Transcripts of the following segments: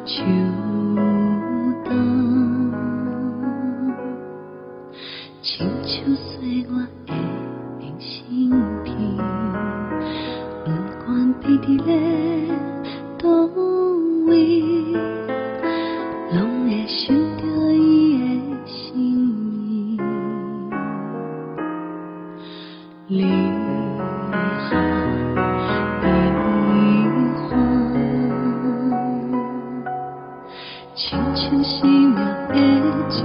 树重，亲像岁月的明信片，不管飞伫咧倒位，拢会想着伊的心意。离合悲欢，亲像生命的一出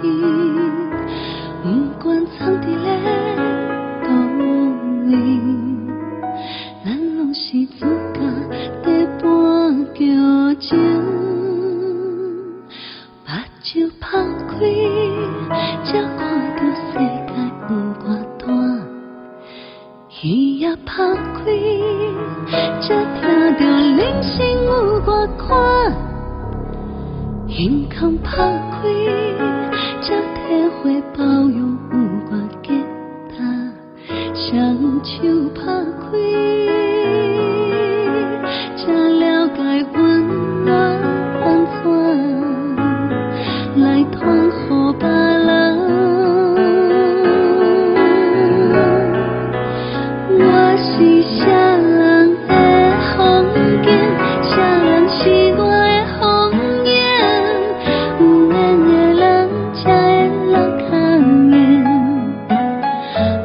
戏，不管藏伫咧倒位，咱拢是自家在半桥前，目睭拍开，才看到世界有偌大；耳也拍开，才听到人生有偌宽。胸腔拍开，才体会包容有偌简单；双手拍开，才了解温暖安怎来传予别人。我是谁人的风景，谁人是我的风景。有缘的人才会落看见，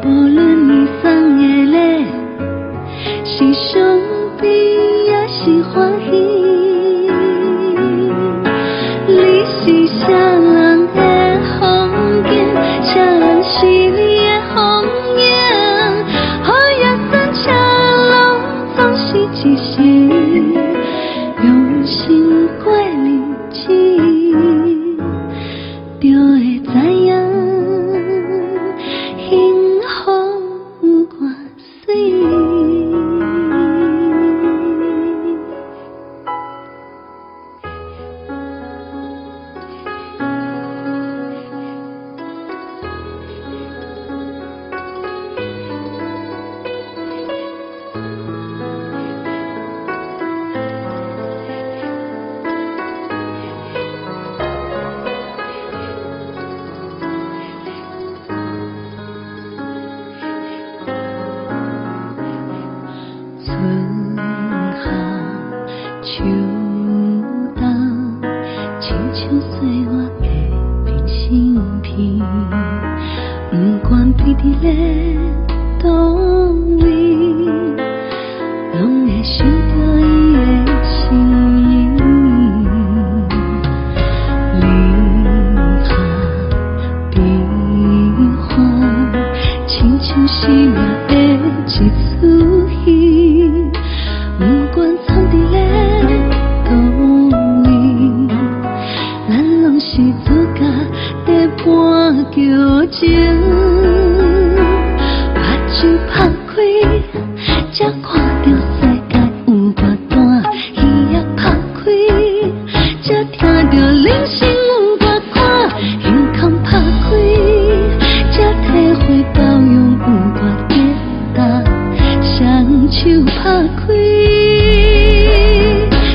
无论你送的礼是伤悲也是欢喜，你是谁人的风景，谁人是你的风景，雨也算车拢总是一时，用心过日子，就会知影幸福有偌水。春夏秋冬，亲像岁月的明信片，不管飞伫咧倒位，拢会想着伊的心意。离合悲欢，亲像生命的一出戏，不管藏伫咧倒位，咱拢是自家在半桥前，目睭拍开，才看到世界有偌大；耳也拍开，才听到人生有偌宽；胸腔拍开，才体会包容有偌简单；双手拍开，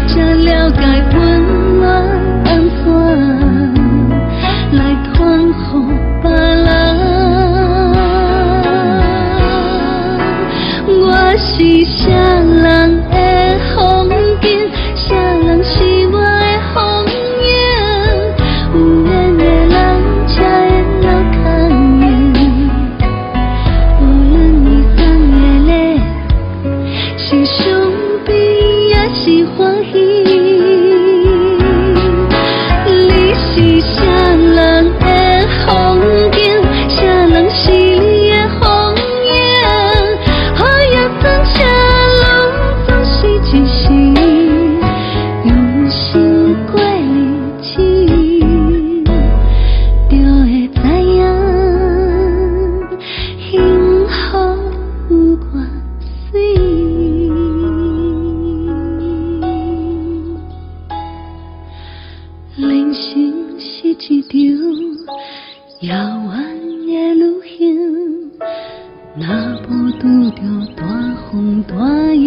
才了解温暖安怎来传予别人。我是谁人的风景，谁人是我的风景，有缘的人才会落看见，无论你送的礼是伤悲也是欢喜，你是谁人的风景，谁人是你的风景，雨也算车拢总是一时，用心过日子，就会知影幸福有偌水。人生是一场遥远的旅行，若无拄着大风大雨，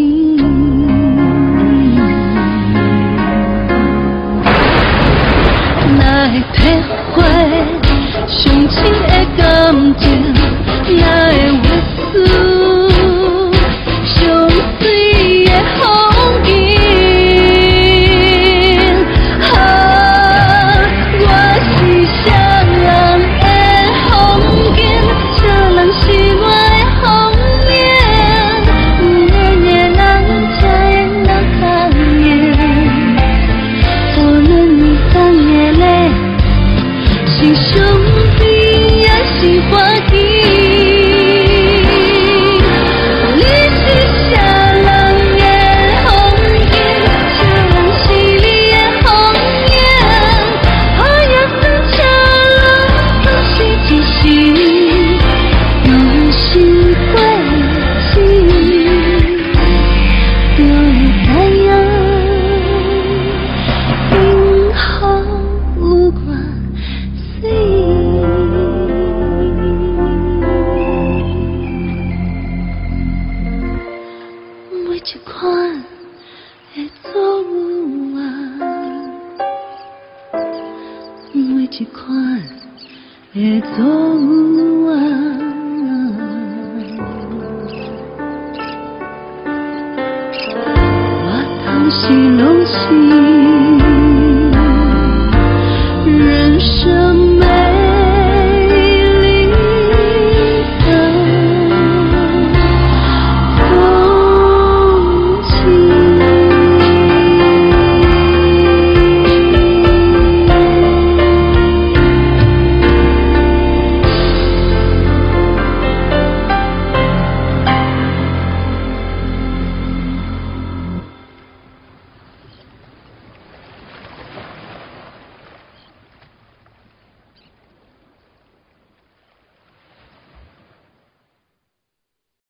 这款的做啊，我头是拢是。